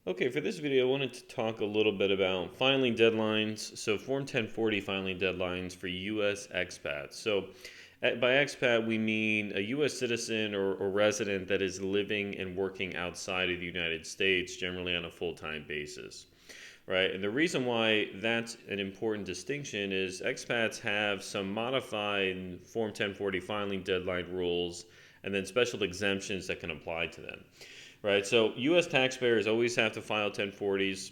Okay, for this video, I wanted to talk a little bit about filing deadlines. So, Form 1040 filing deadlines for U.S. expats. So, by expat, we mean a U.S. citizen or resident that is living and working outside of the United States, generally on a full-time basis, right? And the reason why that's an important distinction is expats have some modified Form 1040 filing deadline rules and then special exemptions that can apply to them, right? So U.S. taxpayers always have to file 1040s,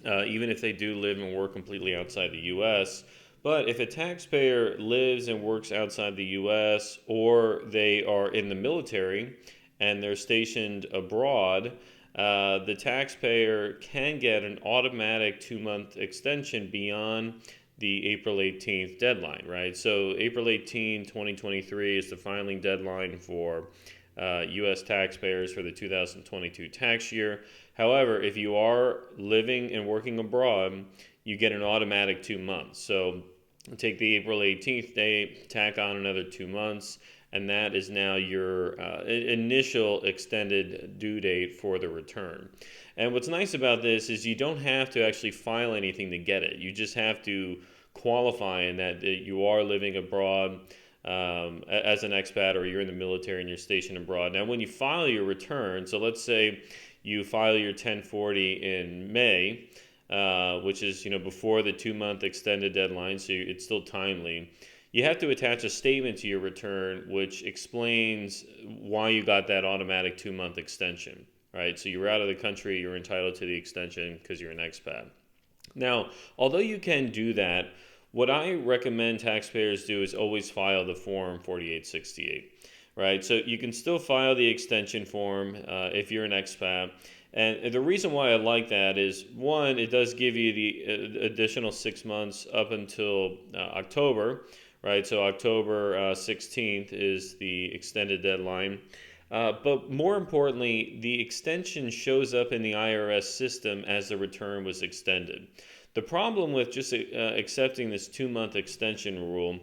even if they do live and work completely outside the U.S. But if a taxpayer lives and works outside the U.S. or they are in the military and they're stationed abroad, the taxpayer can get an automatic 2 month extension beyond the April 18th deadline, right? So April 18, 2023 is the filing deadline for U.S. taxpayers for the 2022 tax year. However, if you are living and working abroad, you get an automatic 2 months. So take the April 18th date, tack on another 2 months, and that is now your initial extended due date for the return. And what's nice about this is you don't have to actually file anything to get it. You just have to qualify in that you are living abroad as an expat, or you're in the military and you're stationed abroad. Now, when you file your return, so let's say you file your 1040 in May, which is before the 2 month extended deadline, so it's still timely. You have to attach a statement to your return which explains why you got that automatic 2 month extension, right? So you're out of the country, you're entitled to the extension because you're an expat. Now, although you can do that, what I recommend taxpayers do is always file the Form 4868, right? So you can still file the extension form if you're an expat. And the reason why I like that is, one, it does give you the additional 6 months up until October, right? So October 16th is the extended deadline. But more importantly, the extension shows up in the IRS system as the return was extended. The problem with just accepting this 2 month extension rule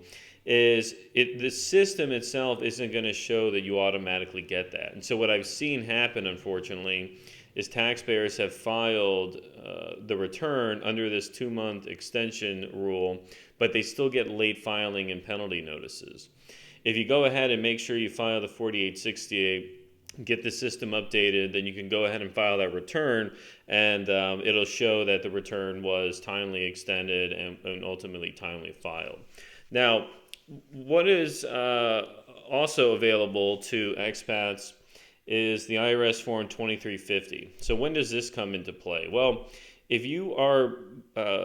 is the system itself isn't going to show that you automatically get that. And so what I've seen happen, unfortunately, is taxpayers have filed the return under this 2 month extension rule, but they still get late filing and penalty notices. If you go ahead and make sure you file the 4868, get the system updated, then you can go ahead and file that return, and it'll show that the return was timely extended and ultimately timely filed. Now, what is also available to expats is the IRS Form 2350. So when does this come into play? Well, if you are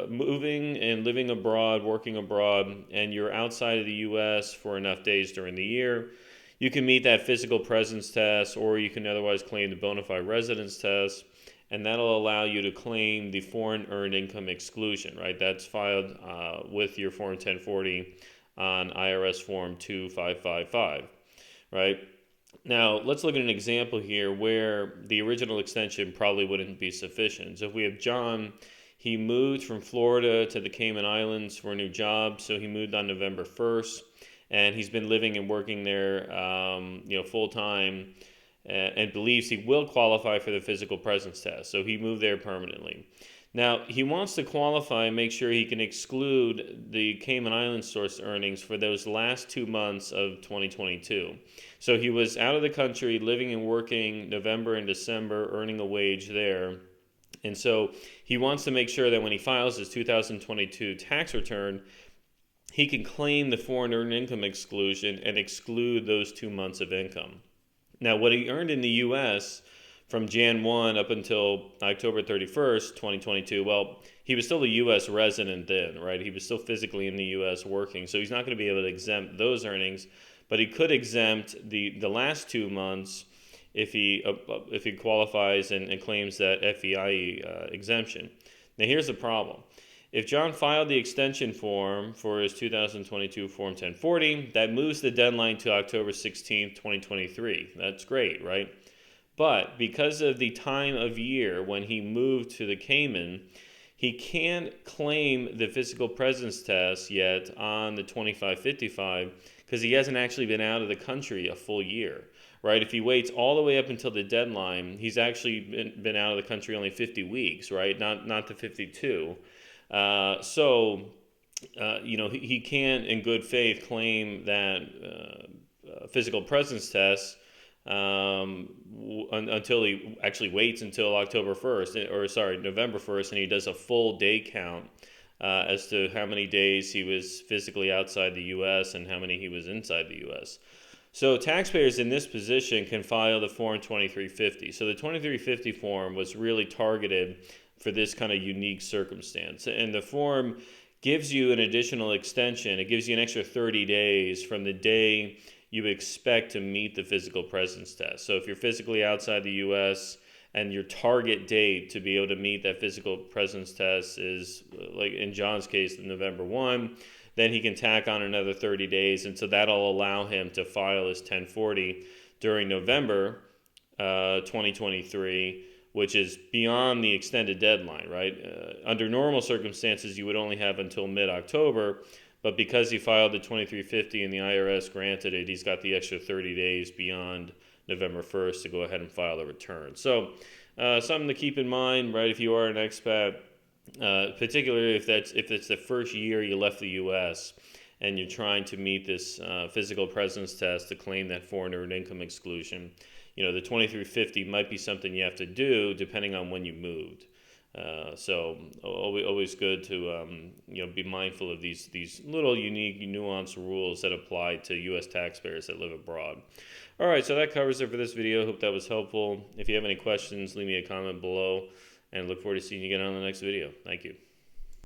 moving and living abroad, working abroad, and you're outside of the U.S. for enough days during the year, you can meet that physical presence test, or you can otherwise claim the bona fide residence test, and that'll allow you to claim the foreign earned income exclusion, right? That's filed with your Form 1040 on IRS Form 2555, right? Now, let's look at an example here where the original extension probably wouldn't be sufficient. So if we have John, he moved from Florida to the Cayman Islands for a new job, so he moved on November 1st. And he's been living and working there, full time, and believes he will qualify for the physical presence test. So he moved there permanently. Now, he wants to qualify and make sure he can exclude the Cayman Islands source earnings for those last 2 months of 2022. So he was out of the country, living and working November and December, earning a wage there. And so he wants to make sure that when he files his 2022 tax return, he can claim the foreign earned income exclusion and exclude those 2 months of income. Now, what he earned in the U.S. from Jan 1 up until October 31st, 2022, well, he was still a U.S. resident then, right? He was still physically in the U.S. working, so he's not going to be able to exempt those earnings, but he could exempt the last 2 months if he qualifies and claims that FEIE exemption. Now, here's the problem. If John filed the extension form for his 2022 Form 1040, that moves the deadline to October 16, 2023. That's great, right? But because of the time of year when he moved to the Cayman, he can't claim the physical presence test yet on the 2555 because he hasn't actually been out of the country a full year, right? If he waits all the way up until the deadline, he's actually been out of the country only 50 weeks, right? Not the 52. He can, in good faith, claim that physical presence test until he actually waits until October 1st, or sorry, November 1st, and he does a full day count as to how many days he was physically outside the U.S. and how many he was inside the U.S. So taxpayers in this position can file the Form 2350. So the 2350 form was really targeted for this kind of unique circumstance. And the form gives you an additional extension. It gives you an extra 30 days from the day you expect to meet the physical presence test. So if you're physically outside the U.S. and your target date to be able to meet that physical presence test is, like in John's case, November 1, then he can tack on another 30 days. And so that'll allow him to file his 1040 during November 2023, which is beyond the extended deadline, right? Under normal circumstances, you would only have until mid-October, but because he filed the 2350 and the IRS granted it, he's got the extra 30 days beyond November 1st to go ahead and file the return. So something to keep in mind, right? If you are an expat, particularly if it's the first year you left the U.S. and you're trying to meet this physical presence test to claim that foreign earned income exclusion, the 2350 might be something you have to do depending on when you moved. So always good to be mindful of these little unique, nuanced rules that apply to U.S. taxpayers that live abroad. All right, so that covers it for this video. Hope that was helpful. If you have any questions, leave me a comment below, and look forward to seeing you again on the next video. Thank you.